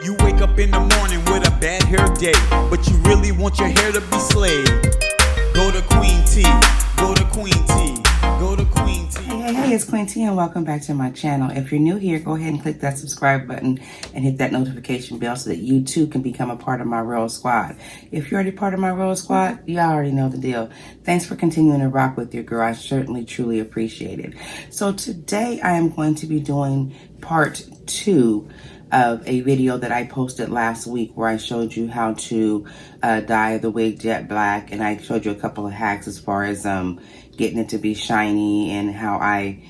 You wake up in the morning with a bad hair day, but you really want your hair to be slayed. Go to Queen T, go to Queen T, go to Queen T. Hey, it's Queen T and welcome back to my channel. If you're new here, go ahead and click that subscribe button and hit that notification bell so that you too can become a part of my Royal Squad. If you're already part of my Royal Squad, y'all already know the deal. Thanks for continuing to rock with your girl. I certainly, truly appreciate it. So today I am going to be doing part 2 of a video that I posted last week where I showed you how to dye the wig jet black, and I showed you a couple of hacks as far as getting it to be shiny and how I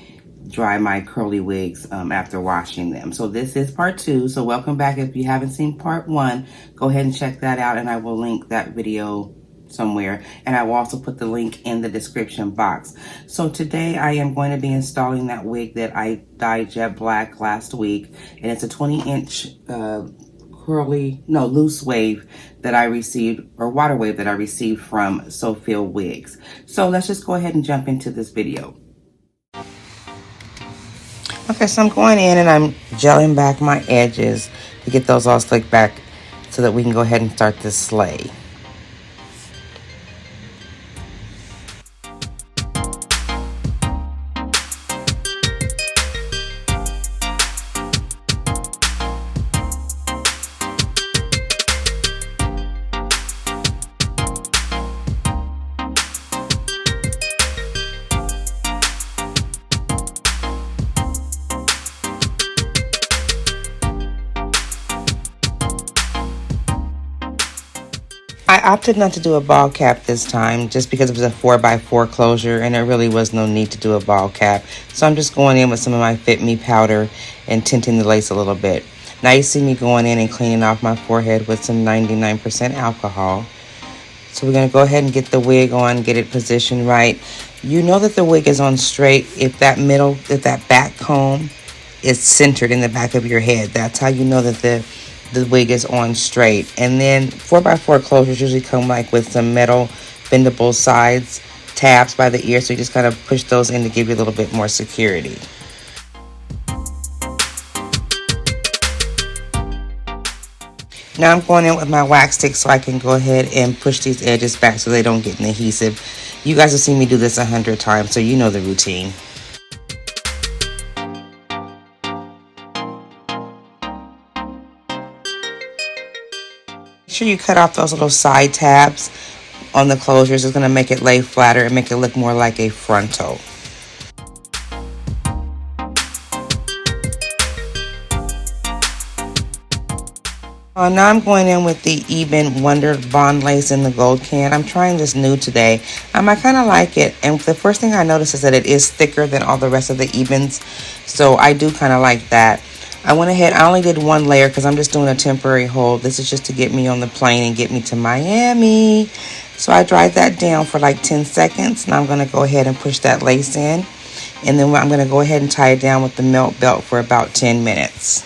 dry my curly wigs after washing them. So this is part 2. So welcome back. If you haven't seen part 1, go ahead and check that out, and I will link that video somewhere, and I will also put the link in the description box. So today I am going to be installing that wig that I dyed jet black last week, and it's a 20-inch loose wave that I received, or water wave that I received from Sophia Wigs. So let's just go ahead and jump into this video. Okay, so I'm going in and I'm gelling back my edges to get those all slicked back so that we can go ahead and start this slay. I opted not to do a ball cap this time just because it was a 4x4 closure and there really was no need to do a ball cap. So I'm just going in with some of my Fit Me powder and tinting the lace a little bit. Now you see me going in and cleaning off my forehead with some 99% alcohol. So we're going to go ahead and get the wig on, get it positioned right. You know that the wig is on straight if that back comb is centered in the back of your head. That's how you know that the wig is on straight. And then 4x4 closures usually come like with some metal bendable sides tabs by the ear, so you just kind of push those in to give you a little bit more security. Now I'm going in with my wax stick so I can go ahead and push these edges back so they don't get an adhesive. You guys have seen me do this 100 times, so you know the routine. Make sure you cut off those little side tabs on the closures. It's going to make it lay flatter and make it look more like a frontal. Now I'm going in with the Eben Wonder Bond Lace in the gold can. I'm trying this new today. I kind of like it, and the first thing I noticed is that it is thicker than all the rest of the Ebens, so I do kind of like that. I went ahead, I only did one layer because I'm just doing a temporary hold. This is just to get me on the plane and get me to Miami. So I dried that down for like 10 seconds. Now I'm going to go ahead and push that lace in. And then I'm going to go ahead and tie it down with the melt belt for about 10 minutes.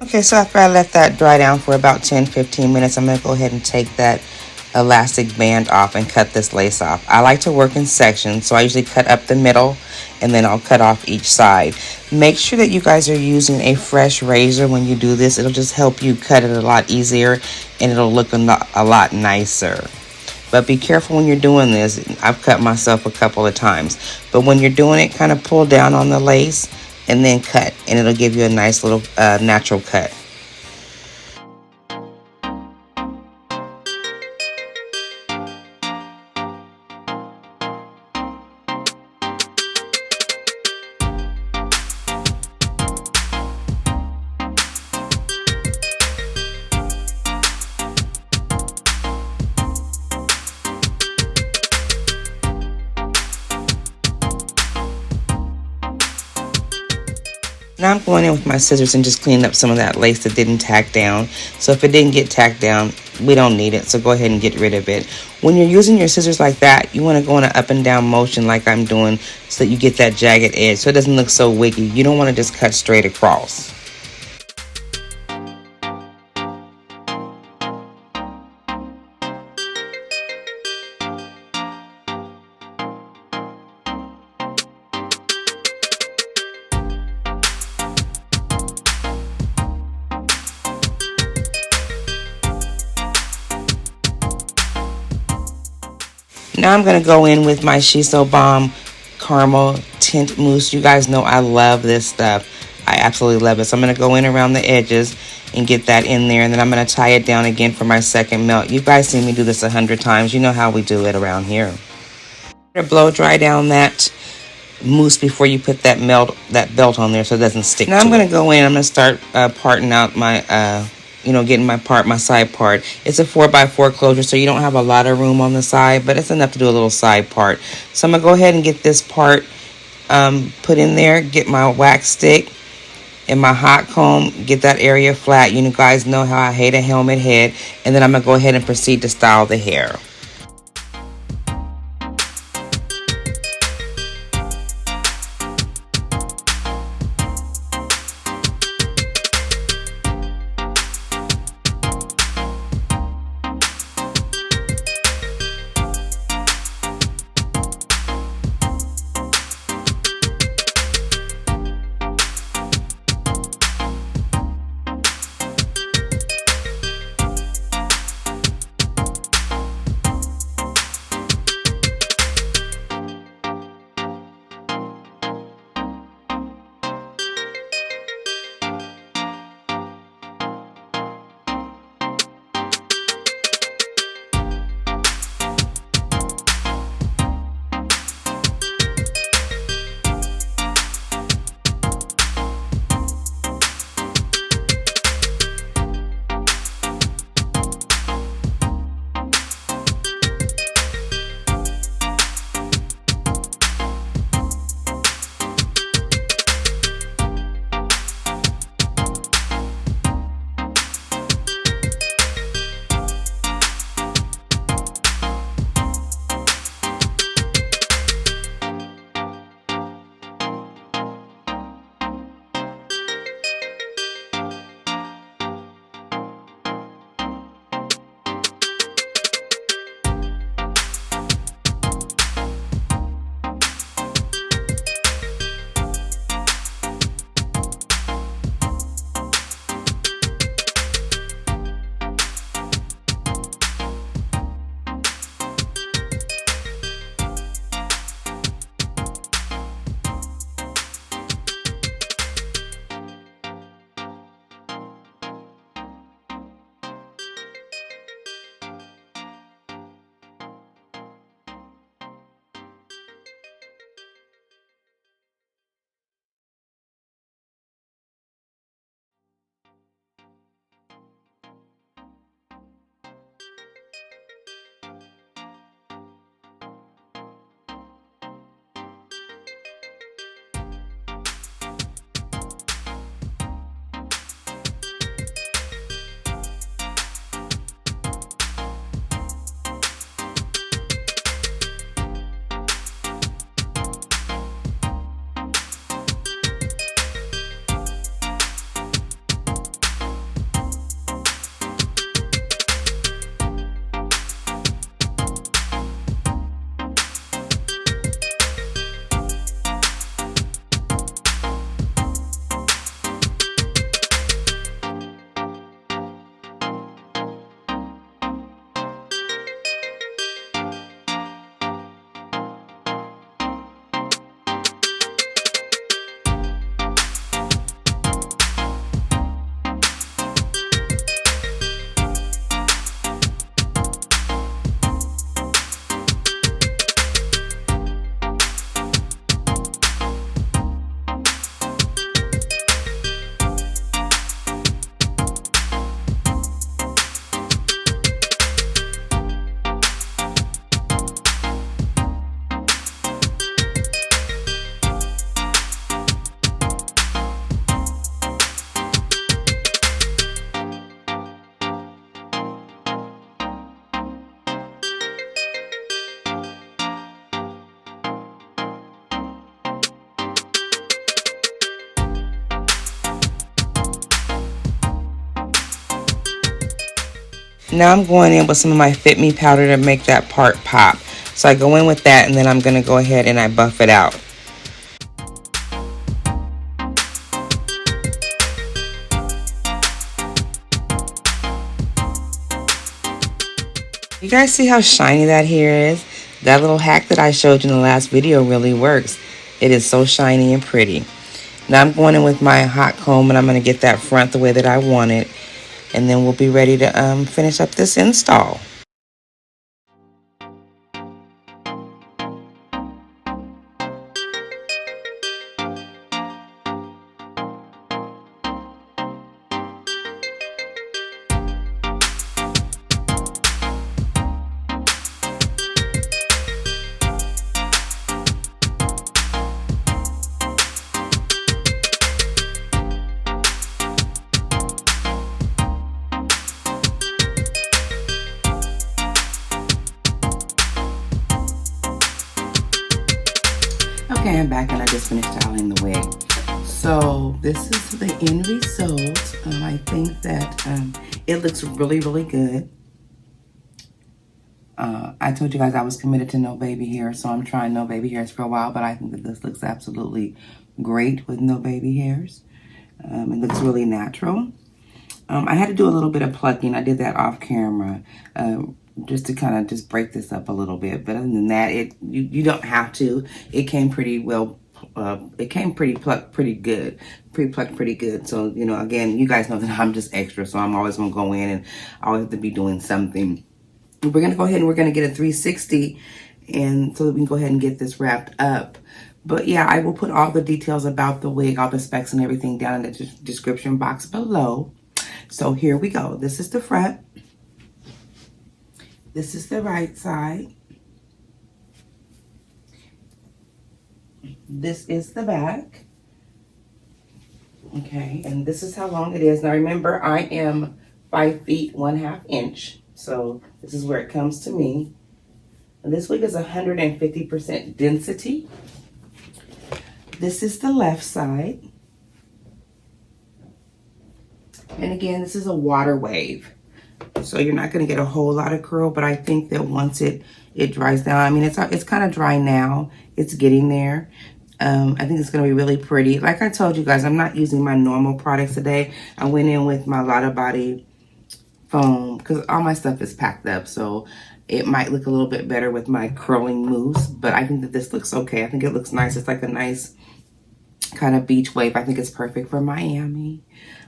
Okay, so after I let that dry down for about 10-15 minutes, I'm going to go ahead and take that elastic band off and cut this lace off. I like to work in sections, so I usually cut up the middle and then I'll cut off each side. Make sure that you guys are using a fresh razor when you do this. It'll just help you cut it a lot easier and it'll look a lot nicer. But be careful when you're doing this. I've cut myself a couple of times. But when you're doing it, kind of pull down on the lace and then cut, and it'll give you a nice little natural cut. Now I'm going in with my scissors and just cleaning up some of that lace that didn't tack down. So if it didn't get tacked down, we don't need it. So go ahead and get rid of it. When you're using your scissors like that, you want to go in an up and down motion like I'm doing so that you get that jagged edge so it doesn't look so wiggy. You don't want to just cut straight across. Now I'm going to go in with my Shiso Balm Caramel Tint Mousse. You guys know I love this stuff. I absolutely love it. So I'm going to go in around the edges and get that in there. And then I'm going to tie it down again for my second melt. You guys see me do this 100 times. You know how we do it around here. Blow dry down that mousse before you put that belt on there so it doesn't stick. Now I'm going to go in. I'm going to start parting out my getting my side part. It's a 4x4 closure, so you don't have a lot of room on the side, but it's enough to do a little side part. So I'm gonna go ahead and get this part put in there, get my wax stick and my hot comb, get that area flat. You guys know how I hate a helmet head. And then I'm gonna go ahead and proceed to style the hair. Now I'm going in with some of my Fit Me powder to make that part pop. So I go in with that, and then I'm going to go ahead and I buff it out. You guys see how shiny that hair is? That little hack that I showed you in the last video really works. It is so shiny and pretty. Now I'm going in with my hot comb, and I'm going to get that front the way that I want it. And then we'll be ready to finish up this install. Okay, I'm back and I just finished styling the wig. So this is the end result. I think that it looks really, really good. I told you guys I was committed to no baby hair, so I'm trying no baby hairs for a while, but I think that this looks absolutely great with no baby hairs. It looks really natural. I had to do a little bit of plucking. I did that off camera just to kind of just break this up a little bit. But other than that, you don't have to. It came pretty well. It came pretty plucked pretty good. Pre-plucked pretty good. So, you know, again, you guys know that I'm just extra. So I'm always going to go in and I always have to be doing something. We're going to go ahead and we're going to get a 360 and so that we can go ahead and get this wrapped up. But yeah, I will put all the details about the wig, all the specs and everything down in the description box below. So here we go. This is the front. This is the right side. This is the back. Okay, and this is how long it is. Now remember, I am 5 feet 1/2 inch. So this is where it comes to me. And this wig is 150% density. This is the left side. And again, this is a water wave. So you're not going to get a whole lot of curl, but I think that once it dries down, I mean, it's kind of dry now. It's getting there. I think it's going to be really pretty. Like I told you guys, I'm not using my normal products today. I went in with my Lotta Body foam because all my stuff is packed up. So it might look a little bit better with my curling mousse, but I think that this looks okay. I think it looks nice. It's like a nice kind of beach wave. I think it's perfect for Miami.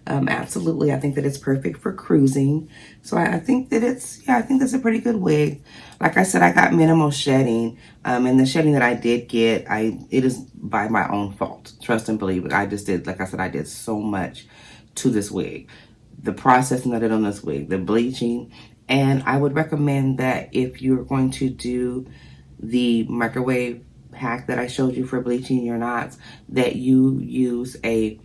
Absolutely. I think that it's perfect for cruising. So I think that I think that's a pretty good wig. Like I said, I got minimal shedding. And the shedding that I did get, it is by my own fault. Trust and believe it. I just did, like I said, I did so much to this wig. The processing that I did on this wig, the bleaching. And I would recommend that if you're going to do the microwave hack that I showed you for bleaching your knots, that you use a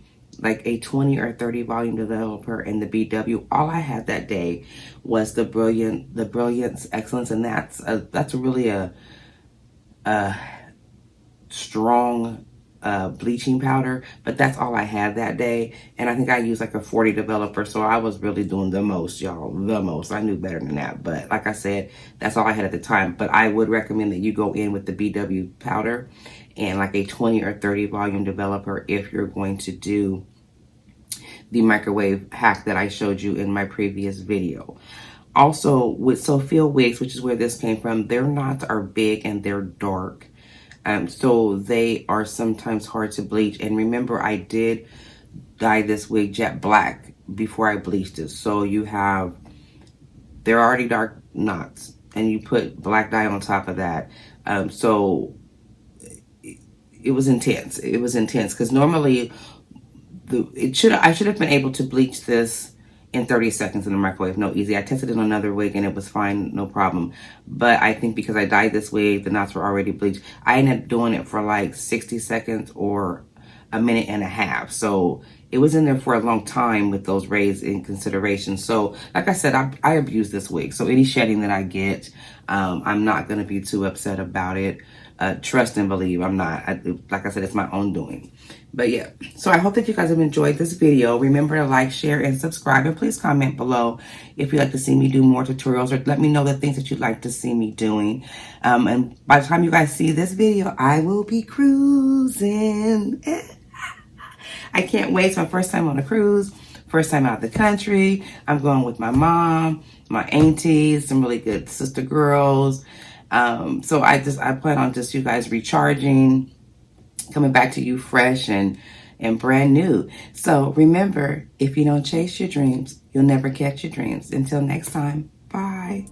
20 or 30 volume developer in the BW. All I had that day was the Brilliance Excellence, and that's really a strong bleaching powder, but that's all I had that day. And I think I used like a 40 developer, so I was really doing the most, y'all, the most. I knew better than that, but like I said, that's all I had at the time. But I would recommend that you go in with the BW powder and like a 20 or 30 volume developer if you're going to do the microwave hack that I showed you in my previous video. Also, with Sophia wigs, which is where this came from, their knots are big and they're dark. So they are sometimes hard to bleach. And remember, I did dye this wig jet black before I bleached it. So they're already dark knots and you put black dye on top of that. So it was intense. It was intense because normally I should have been able to bleach this in 30 seconds in the microwave. No, easy. I tested it on another wig and it was fine, no problem. But I think because I dyed this wig, the knots were already bleached. I ended up doing it for like 60 seconds or a minute and a half. So it was in there for a long time with those rays in consideration. So like I said, I abuse this wig. So any shedding that I get, I'm not going to be too upset about it. Trust and believe, I'm not. Like I said, it's my own doing. But yeah, so I hope that you guys have enjoyed this video. Remember to like, share, and subscribe. And please comment below if you'd like to see me do more tutorials, or let me know the things that you'd like to see me doing. And by the time you guys see this video, I will be cruising. I can't wait. It's my first time on a cruise, first time out of the country. I'm going with my mom, my aunties, some really good sister girls. So I plan on just you guys recharging, coming back to you fresh and brand new. So remember, if you don't chase your dreams, you'll never catch your dreams. Until next time, bye.